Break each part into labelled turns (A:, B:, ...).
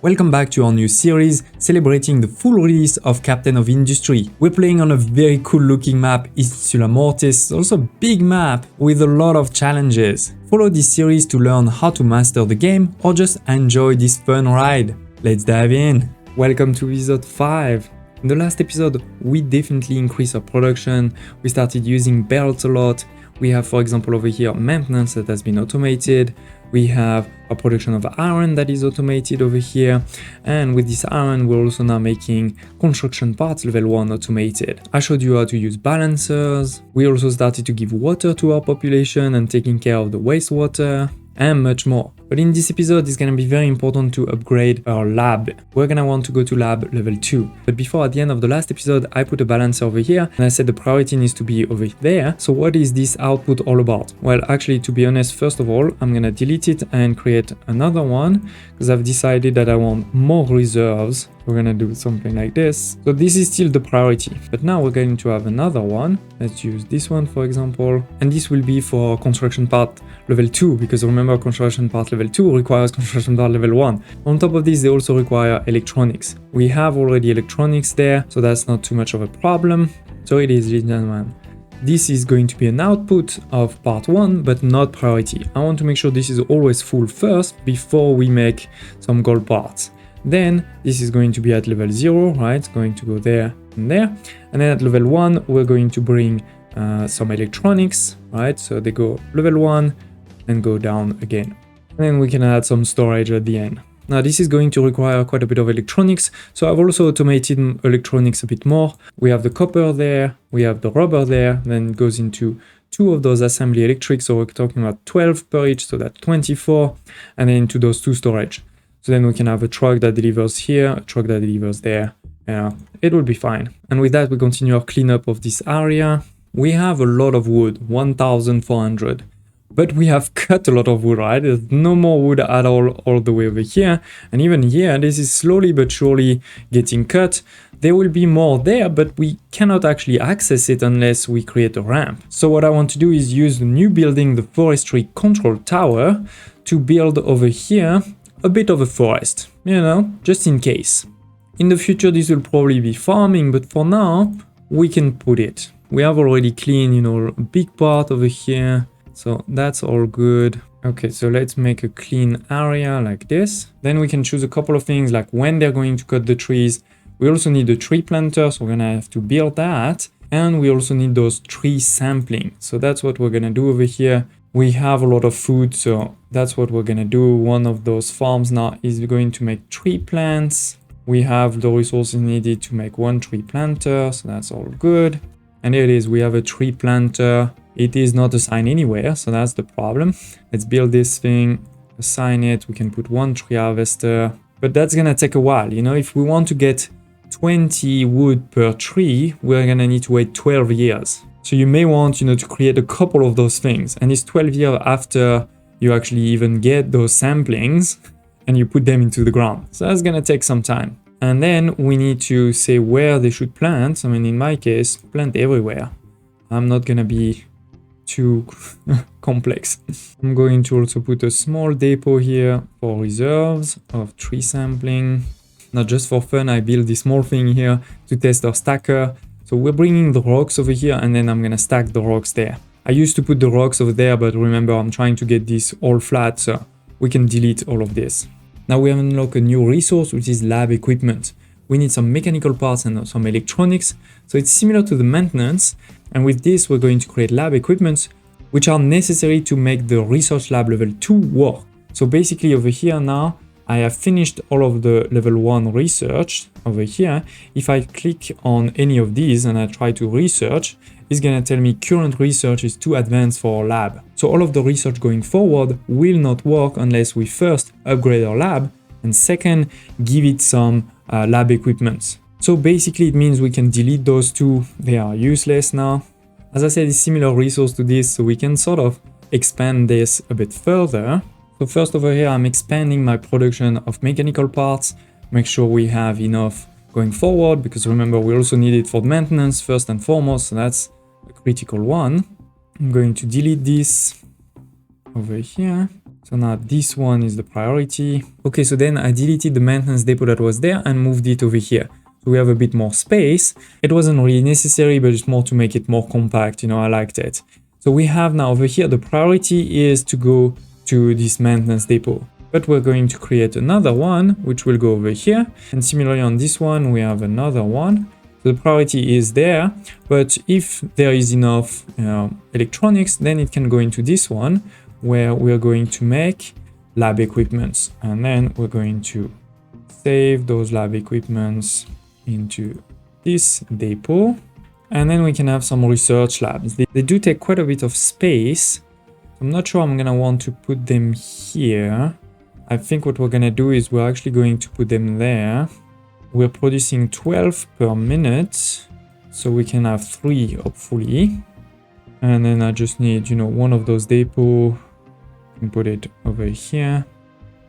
A: Welcome back to our new series celebrating the full release of Captain of Industry. We're playing on a very cool looking map, Insula Mortis, also a big map with a lot of challenges. Follow this series to learn how to master the game or just enjoy this fun ride. Let's dive in. Welcome to episode 5. In the last episode, we definitely increased our production. We started using belts a lot. We have, for example, over here, maintenance that has been automated. We have a production of iron that is automated over here. And with this iron, we're also now making construction parts level 1 automated. I showed you how to use balancers. We also started to give water to our population and taking care of the wastewater and much more. But in this episode, it's going to be very important to upgrade our lab. We're going to want to go to lab level 2. But before, at the end of the last episode, I put a balancer over here and I said the priority needs to be over there. So what is this output all about? Well, actually, to be honest, first of all, I'm going to delete it and create another one because I've decided that I want more reserves. We're going to do something like this. So this is still the priority, but now we're going to have another one. Let's use this one, for example, and this will be for construction part level 2, because remember, construction part level 2 requires construction part level 1. On top of this, they also require electronics. We have already electronics there, so that's not too much of a problem. So it is, ladies and gentlemen. This is going to be an output of part 1, but not priority. I want to make sure this is always full first before we make some gold parts. Then this is going to be at level 0, right? It's going to go there and there. And then at level 1, we're going to bring some electronics, right? So they go level 1 and go down again. And then we can add some storage at the end. Now this is going to require quite a bit of electronics. So I've also automated electronics a bit more. We have the copper there, we have the rubber there, then it goes into 2 of those assembly electrics. So we're talking about 12 per each, so that's 24. And then into those 2 storage. So then we can have a truck that delivers here, a truck that delivers there. Yeah, it will be fine. And with that, we continue our cleanup of this area. We have a lot of wood, 1,400. But we have cut a lot of wood, right? There's no more wood at all the way over here. And even here, this is slowly but surely getting cut. There will be more there, but we cannot actually access it unless we create a ramp. So what I want to do is use the new building, the forestry control tower, to build over here a bit of a forest, you know, just in case. In the future, this will probably be farming, but for now, we can put it. We have already cleaned, you know, a big part over here. So that's all good. Okay, so let's make a clean area like this. Then we can choose a couple of things like when they're going to cut the trees. We also need a tree planter, so we're gonna have to build that. And we also need those tree sampling. So that's what we're gonna do over here. We have a lot of food, so that's what we're gonna do. One of those farms now is going to make tree plants. We have the resources needed to make 1 tree planter, so that's all good. And there it is, we have a tree planter. It is not assigned anywhere, so that's the problem. Let's build this thing, assign it. We can put 1 tree harvester, but that's gonna take a while. You know, if we want to get 20 wood per tree, we're gonna need to wait 12 years. So you may want, you know, to create a couple of those things. And it's 12 years after you actually even get those samplings and you put them into the ground. So that's gonna take some time. And then we need to say where they should plant. I mean, in my case, plant everywhere. I'm not gonna be too complex. I'm going to also put a small depot here for reserves of tree sampling. Not just for fun, I built this small thing here to test our stacker. So we're bringing the rocks over here and then I'm gonna stack the rocks there. I used to put the rocks over there, but remember I'm trying to get this all flat so we can delete all of this. Now we have unlocked a new resource, which is lab equipment. We need some mechanical parts and some electronics. So it's similar to the maintenance. And with this, we're going to create lab equipments, which are necessary to make the research lab level 2 work. So basically over here now, I have finished all of the level 1 research over here. If I click on any of these and I try to research, it's gonna tell me current research is too advanced for our lab. So all of the research going forward will not work unless we first upgrade our lab and second, give it some lab equipment. So basically it means we can delete those 2. They are useless now. As I said, it's similar resource to this, so we can sort of expand this a bit further. So first over here, I'm expanding my production of mechanical parts, make sure we have enough going forward, because remember, we also need it for maintenance first and foremost, so that's a critical one. I'm going to delete this over here. So now this one is the priority. Okay, so then I deleted the maintenance depot that was there and moved it over here. So we have a bit more space. It wasn't really necessary, but it's more to make it more compact. You know, I liked it. So we have now over here, the priority is to go to this maintenance depot. But we're going to create another one, which will go over here. And similarly on this one, we have another one. So the priority is there, but if there is enough electronics, then it can go into this one, where we're going to make lab equipments. And then we're going to save those lab equipments into this depot. And then we can have some research labs. They do take quite a bit of space. I'm not sure I'm gonna want to put them here. I think what we're gonna do is we're actually going to put them there. We're producing 12 per minute, so we can have 3 hopefully. And then I just need, you know, one of those depot. And put it over here.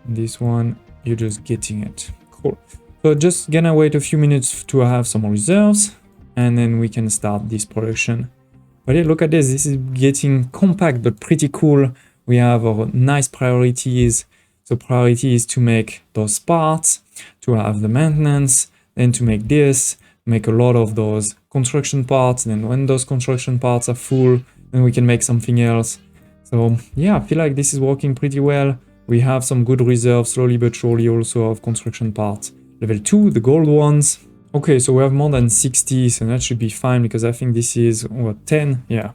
A: This one, you're just getting it. Cool. So just gonna wait a few minutes to have some reserves, and then we can start this production. But yeah, look at this. This is getting compact but pretty cool. We have our nice priorities. So priority is to make those parts, to have the maintenance, then to make this, make a lot of those construction parts. And then when those construction parts are full, then we can make something else. So yeah, I feel like this is working pretty well. We have some good reserves, slowly but surely, also of construction parts. Level 2, the gold ones. Okay, so we have more than 60, so that should be fine, because I think this is, what, 10? Yeah.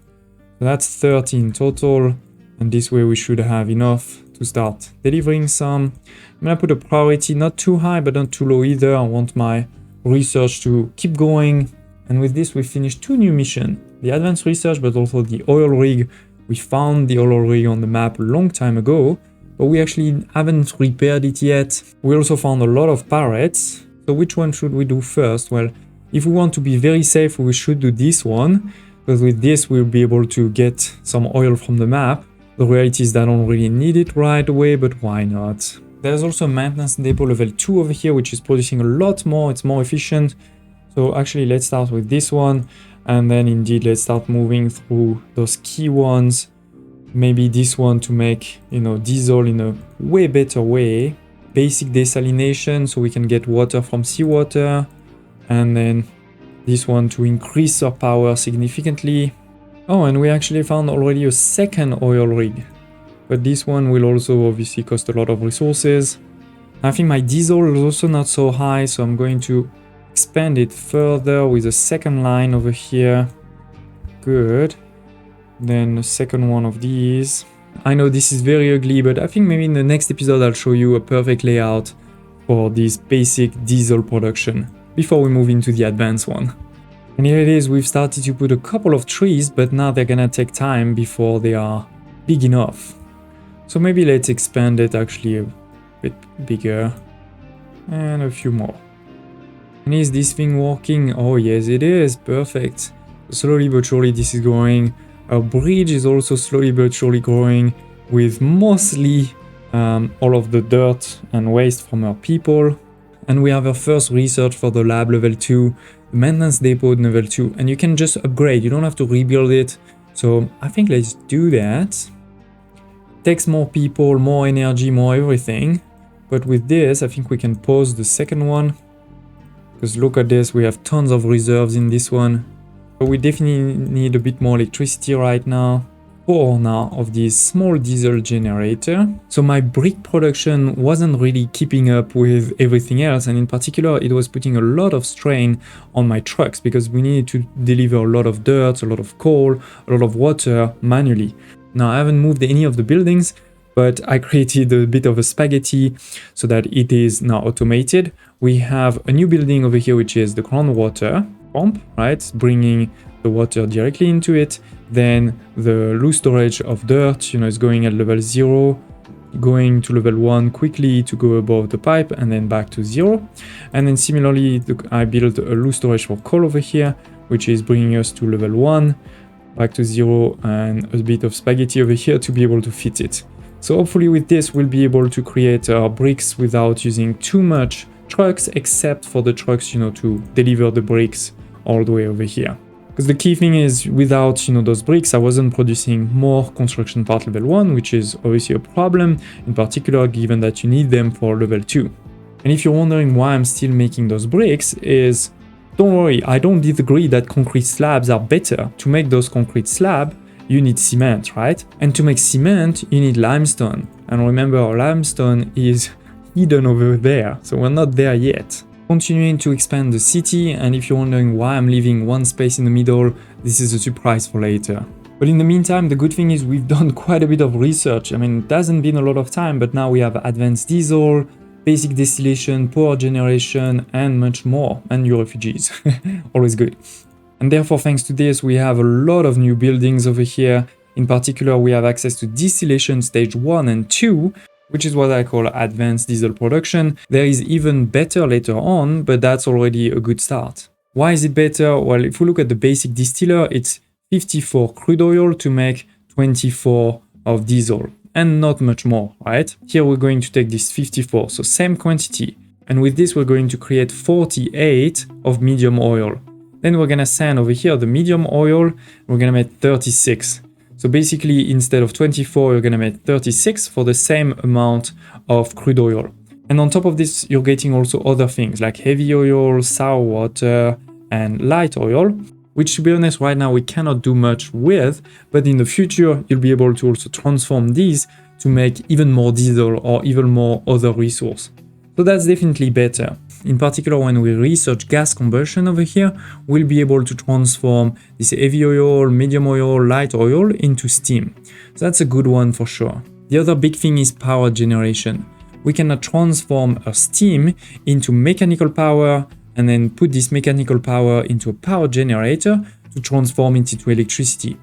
A: So that's 30 in total, and this way we should have enough to start delivering some. I'm gonna put a priority not too high, but not too low either. I want my research to keep going. And with this, we finished 2 new missions. The advanced research, but also the oil rig. We found the oil rig on the map a long time ago, but we actually haven't repaired it yet. We also found a lot of parrots. So which one should we do first? Well, if we want to be very safe, we should do this one, because with this, we'll be able to get some oil from the map. The reality is that I don't really need it right away, but why not? There's also a maintenance depot level 2 over here, which is producing a lot more. It's more efficient. So actually, let's start with this one. And then indeed, let's start moving through those key ones. Maybe this one to make, you know, diesel in a way better way. Basic desalination, so we can get water from seawater. And then this one to increase our power significantly. Oh, and we actually found already a second oil rig. But this one will also obviously cost a lot of resources. I think my diesel is also not so high, so I'm going to expand it further with a second line over here. Good. Then a second one of these. I know this is very ugly, but I think maybe in the next episode I'll show you a perfect layout for this basic diesel production before we move into the advanced one. And here it is, we've started to put a couple of trees, but now they're gonna take time before they are big enough. So maybe let's expand it actually a bit bigger. And a few more. And is this thing working? Oh yes, it is. Perfect. Slowly but surely this is growing. Our bridge is also slowly but surely growing, with mostly all of the dirt and waste from our people. And we have our first research for the lab level 2, the maintenance depot level 2, and you can just upgrade. You don't have to rebuild it. So I think let's do that. Takes more people, more energy, more everything. But with this, I think we can pause the second one. Because look at this, we have tons of reserves in this one. But we definitely need a bit more electricity right now. 4 now of this small diesel generator. So my brick production wasn't really keeping up with everything else, and in particular it was putting a lot of strain on my trucks because we needed to deliver a lot of dirt, a lot of coal, a lot of water manually. Now I haven't moved any of the buildings, but I created a bit of a spaghetti so that it is now automated. We have a new building over here, which is the groundwater pump, right? Bringing the water directly into it. Then the loose storage of dirt, is going at level 0, going to level 1 quickly to go above the pipe and then back to 0. And then similarly, I built a loose storage for coal over here, which is bringing us to level 1, back to 0, and a bit of spaghetti over here to be able to fit it. So hopefully with this, we'll be able to create our bricks without using too much trucks, except for the trucks, to deliver the bricks all the way over here. Because the key thing is, without, those bricks, I wasn't producing more construction part level 1, which is obviously a problem, in particular given that you need them for level 2. And if you're wondering why I'm still making those bricks, is don't worry, I don't disagree that concrete slabs are better. To make those concrete slabs, you need cement, right? And to make cement, you need limestone. And remember, limestone is hidden over there, so we're not there yet. Continuing to expand the city, and if you're wondering why I'm leaving one space in the middle, this is a surprise for later. But in the meantime, the good thing is we've done quite a bit of research. I mean, it hasn't been a lot of time, but now we have advanced diesel, basic distillation, power generation, and much more, and new refugees. Always good. And therefore, thanks to this, we have a lot of new buildings over here. In particular, we have access to distillation stage 1 and 2, which is what I call advanced diesel production. There is even better later on, but that's already a good start. Why is it better? Well, if we look at the basic distiller, it's 54 crude oil to make 24 of diesel, and not much more, right? Here we're going to take this 54, so same quantity. And with this, we're going to create 48 of medium oil. Then we're gonna send over here the medium oil, we're gonna make 36. So basically, instead of 24, you're gonna make 36 for the same amount of crude oil. And on top of this, you're getting also other things like heavy oil, sour water, and light oil, which to be honest, right now we cannot do much with, but in the future, you'll be able to also transform these to make even more diesel or even more other resource. So that's definitely better. In particular, when we research gas combustion over here, we'll be able to transform this heavy oil, medium oil, light oil into steam. So that's a good one for sure. The other big thing is power generation. We can transform a steam into mechanical power and then put this mechanical power into a power generator to transform it into electricity.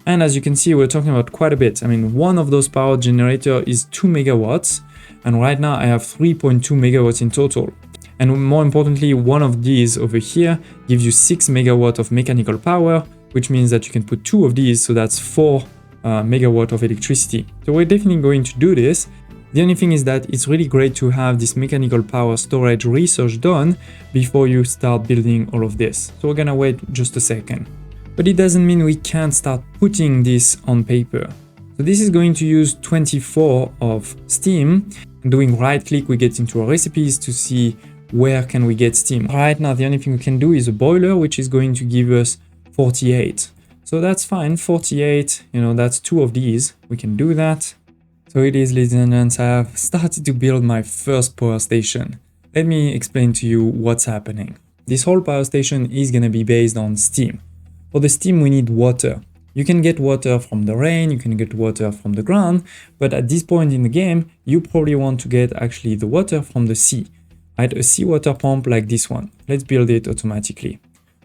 A: And as you can see, we're talking about quite a bit. I mean, one of those power generator is 2 megawatts. And right now I have 3.2 megawatts in total. And more importantly, one of these over here gives you 6 megawatts of mechanical power, which means that you can put 2 of these, so that's 4 megawatts of electricity. So we're definitely going to do this. The only thing is that it's really great to have this mechanical power storage research done before you start building all of this. So we're gonna wait just a second. But it doesn't mean we can't start putting this on paper. So this is going to use 24 of steam. Doing right click, we get into our recipes to see where can we get steam. Right now, the only thing we can do is a boiler, which is going to give us 48. So that's fine, 48, that's 2 of these. We can do that. So it is, ladies and gents, I have started to build my first power station. Let me explain to you what's happening. This whole power station is going to be based on steam. For the steam, we need water. You can get water from the rain, you can get water from the ground, but at this point in the game, you probably want to get actually the water from the sea. Right, a seawater pump like this one. Let's build it automatically.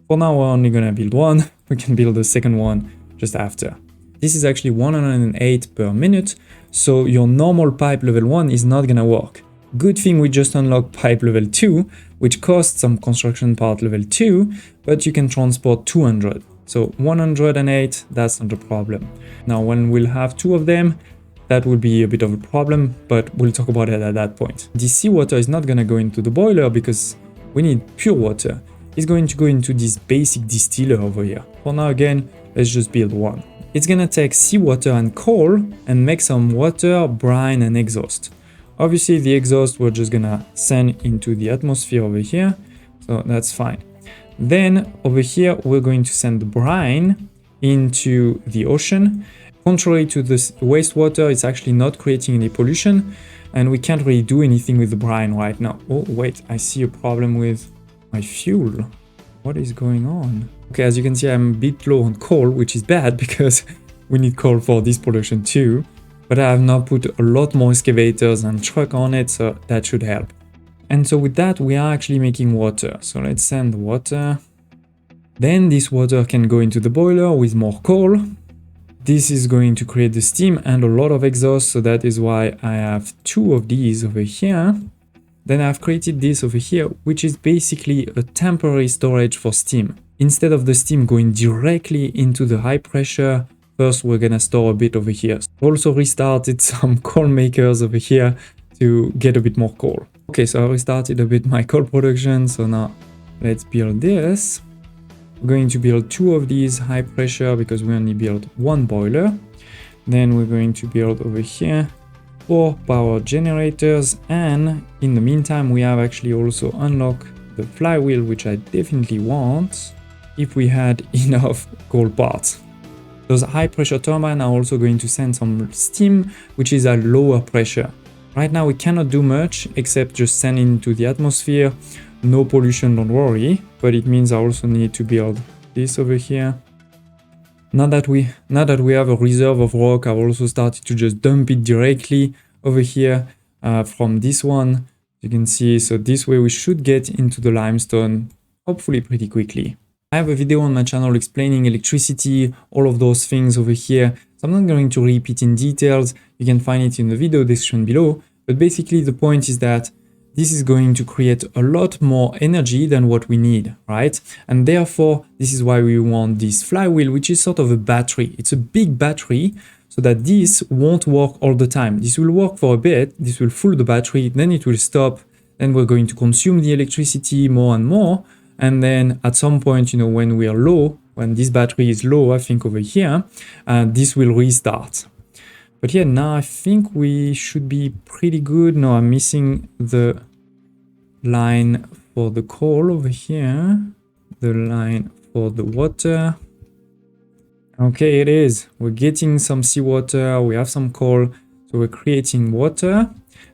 A: For now, we're only gonna build one. We can build the second one just after. This is actually 108 per minute, so your normal pipe level 1 is not gonna work. Good thing we just unlocked pipe level 2, which costs some construction part level 2, but you can transport 200. So 108, that's not a problem. Now, when we'll have 2 of them, that will be a bit of a problem, but we'll talk about it at that point. This seawater is not gonna go into the boiler because we need pure water. It's going to go into this basic distiller over here. For now, again, let's just build one. It's gonna take seawater and coal and make some water, brine, and exhaust. Obviously, the exhaust we're just gonna send into the atmosphere over here, so that's fine. Then over here, we're going to send the brine into the ocean. Contrary to this wastewater, it's actually not creating any pollution, and we can't really do anything with the brine right now. Oh, wait, I see a problem with my fuel. What is going on? Okay, as you can see, I'm a bit low on coal, which is bad because we need coal for this production too. But I have now put a lot more excavators and truck on it, so that should help. And so with that, we are actually making water. So let's send water. Then this water can go into the boiler with more coal. This is going to create the steam and a lot of exhaust, so that is why I have 2 of these over here. Then I've created this over here, which is basically a temporary storage for steam. Instead of the steam going directly into the high pressure, first we're gonna store a bit over here. Also restarted some coal makers over here to get a bit more coal. Okay, so I restarted a bit my coal production, so now let's build this. We're going to build 2 of these high pressure because we only built 1 boiler. Then we're going to build over here 4 power generators, and in the meantime we have actually also unlocked the flywheel, which I definitely want if we had enough gold parts. Those high pressure turbines are also going to send some steam, which is at lower pressure. Right now we cannot do much except just send into the atmosphere. No pollution, don't worry, but it means I also need to build this over here. Now that we have a reserve of rock, I've also started to just dump it directly over here from this one. You can see, so this way we should get into the limestone hopefully pretty quickly. I have a video on my channel explaining electricity, all of those things over here. So I'm not going to repeat in details. You can find it in the video description below. But basically the point is that this is going to create a lot more energy than what we need, right? And therefore, this is why we want this flywheel, which is sort of a battery. It's a big battery, so that this won't work all the time. This will work for a bit, this will fuel the battery, then it will stop, then we're going to consume the electricity more and more, and then at some point, you know, when we are low, when this battery is low, I think over here, this will restart. But yeah, now I think we should be pretty good. No, I'm missing the line for the coal over here, the line for the water. Okay, it is. We're getting some seawater, we have some coal, so we're creating water.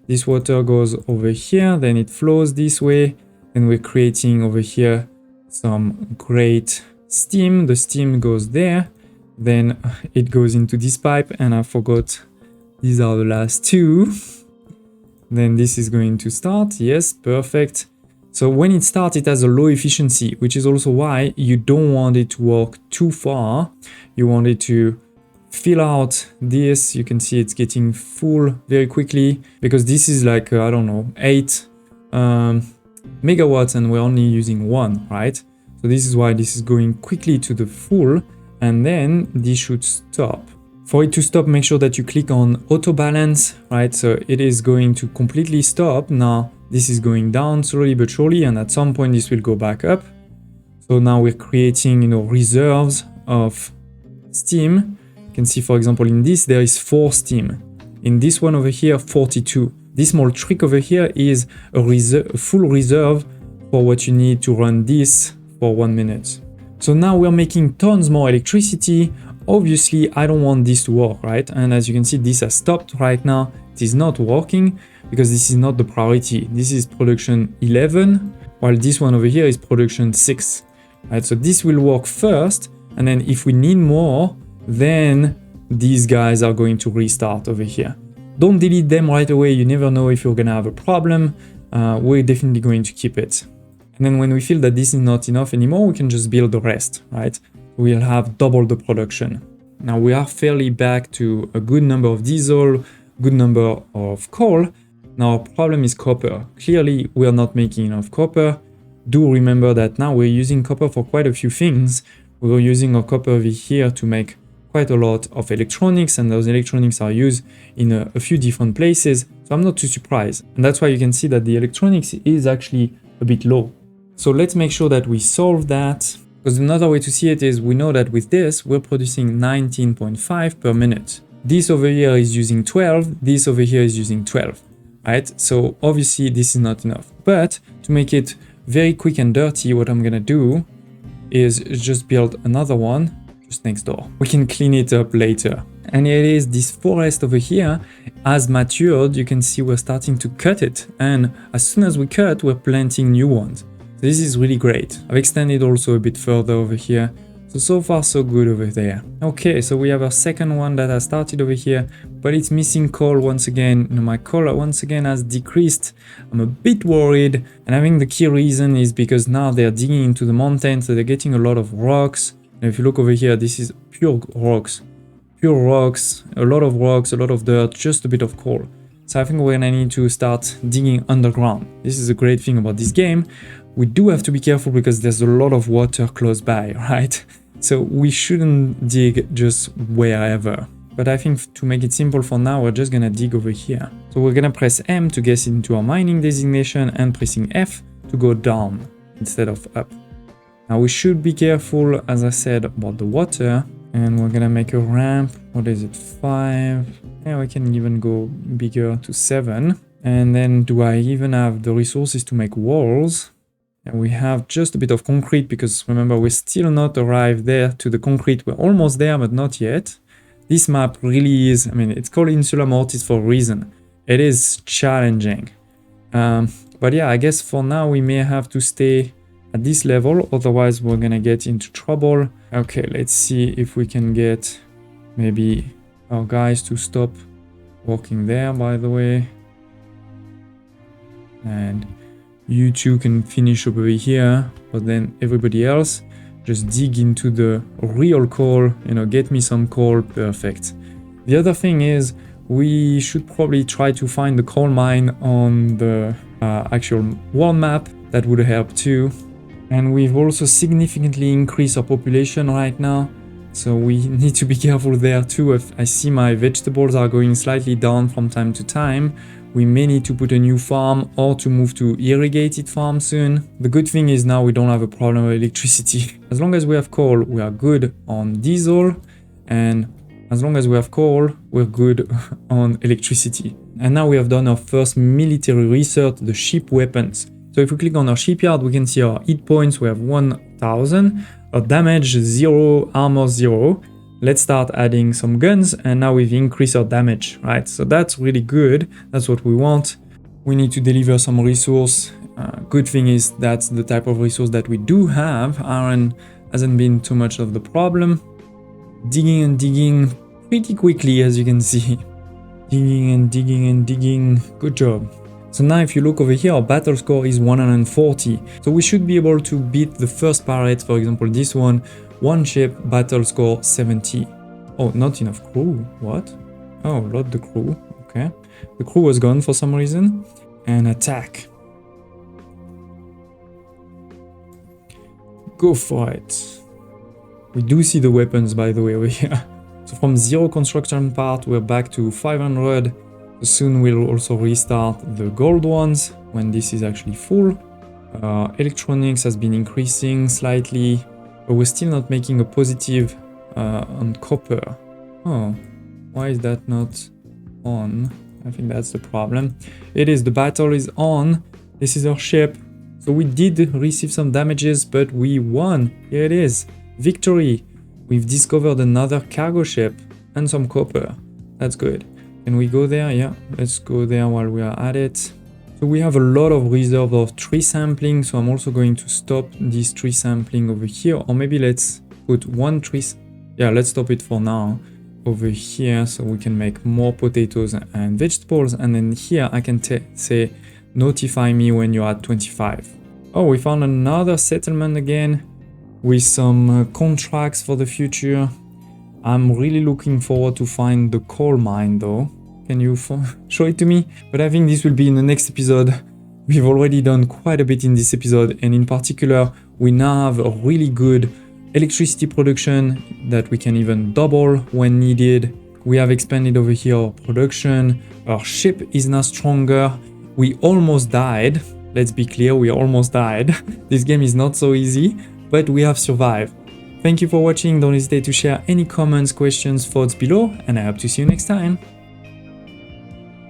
A: This water goes over here, then it flows this way, and we're creating over here some great steam. The steam goes there, then it goes into this pipe, and I forgot these are the last 2. Then this is going to start. Yes, perfect. So when it starts, it has a low efficiency, which is also why you don't want it to work too far. You want it to fill out this. You can see it's getting full very quickly because this is like, I don't know, 8 megawatts and we're only using 1, right? So this is why this is going quickly to the full, and then this should stop. For it to stop, make sure that you click on auto balance, right? So it is going to completely stop. Now this is going down slowly but surely, and at some point this will go back up. So now we're creating, you know, reserves of steam. You can see, for example, in this there is 4 steam. In this one over here, 42. This small trick over here is a full reserve for what you need to run this for 1 minute. So now we're making tons more electricity. Obviously, I don't want this to work, right? And as you can see, this has stopped right now. It is not working because this is not the priority. This is production 11, while this one over here is production 6, right? So this will work first, and then if we need more, then these guys are going to restart over here. Don't delete them right away. You never know if you're gonna have a problem. We're definitely going to keep it. And then when we feel that this is not enough anymore, we can just build the rest, right? We'll have double the production. Now we are fairly back to a good number of diesel, good number of coal. Now our problem is copper. Clearly we are not making enough copper. Do remember that now we're using copper for quite a few things. We're using our copper over here to make quite a lot of electronics, and those electronics are used in a few different places. So I'm not too surprised. And that's why you can see that the electronics is actually a bit low. So let's make sure that we solve that. Because another way to see it is we know that with this, we're producing 19.5 per minute. This over here is using 12, this over here is using 12, right? So obviously this is not enough. But to make it very quick and dirty, what I'm gonna do is just build another one just next door. We can clean it up later. And it is this forest over here has matured. You can see we're starting to cut it. And as soon as we cut, we're planting new ones. So this is really great. I've extended also a bit further over here. So far so good over there. Okay, so we have our second one that has started over here, but it's missing coal once again. My coal once again has decreased. I'm a bit worried, and I think the key reason is because now they're digging into the mountain, so they're getting a lot of rocks. And if you look over here, this is pure rocks, a lot of rocks, a lot of dirt, just a bit of coal. So I think we're gonna need to start digging underground. This is a great thing about this game. We do have to be careful because there's a lot of water close by, right? So we shouldn't dig just wherever. But I think to make it simple for now, we're just gonna dig over here. So we're gonna press M to get into our mining designation and pressing F to go down instead of up. Now we should be careful, as I said, about the water. And we're gonna make a ramp. What is it? 5. Yeah, we can even go bigger to 7. And then do I even have the resources to make walls? And we have just a bit of concrete because remember, we're still not arrived there to the concrete. We're almost there, but not yet. This map really is, I mean, it's called Insula Mortis for a reason. It is challenging. But yeah, I guess for now we may have to stay at this level, otherwise we're gonna get into trouble. Okay, let's see if we can get maybe our guys to stop walking there, by the way. And you two can finish over here, but then everybody else just dig into the real coal, you know, get me some coal, perfect. The other thing is we should probably try to find the coal mine on the actual world map. That would help too. And we've also significantly increased our population right now, so we need to be careful there too. If I see my vegetables are going slightly down from time to time, we may need to put a new farm or to move to irrigated farm soon. The good thing is now we don't have a problem with electricity. As long as we have coal, we are good on diesel, and as long as we have coal, we're good on electricity. And now we have done our first military research, the ship weapons. So if we click on our shipyard, we can see our hit points. We have 1000, our damage 0, armor 0. Let's start adding some guns, and now we've increased our damage, right? So that's really good. That's what we want. We need to deliver some resource. Good thing is that's the type of resource that we do have. Iron hasn't been too much of the problem. Digging and digging pretty quickly, as you can see. Digging and digging and digging. Good job. So now if you look over here, our battle score is 140. So we should be able to beat the first pirate, for example, this one. One ship, battle score 70. Oh, not enough crew. What? Oh, load the crew. Okay. The crew was gone for some reason. And attack. Go for it. We do see the weapons, by the way, over here. So from 0 construction part, we're back to 500. Soon we'll also restart the gold ones when this is actually full. Electronics has been increasing slightly, but we're still not making a positive on copper. Oh, why is that not on? I think that's the problem. It is, the battle is on. This is our ship. So we did receive some damages, but we won. Here it is. Victory. We've discovered another cargo ship and some copper. That's good. Can we go there? Yeah, let's go there while we are at it. So we have a lot of reserve of tree sampling, so I'm also going to stop this tree sampling over here, or maybe let's put one tree. Yeah, let's stop it for now over here so we can make more potatoes and vegetables. And then here I can say notify me when you're at 25. Oh, we found another settlement again with some contracts for the future. I'm really looking forward to find the coal mine though. Can you show it to me? But I think this will be in the next episode. We've already done quite a bit in this episode, and in particular, we now have a really good electricity production that we can even double when needed. We have expanded over here our production. Our ship is now stronger. We almost died. Let's be clear, we almost died. This game is not so easy, but we have survived. Thank you for watching. Don't hesitate to share any comments, questions, thoughts below, and I hope to see you next time.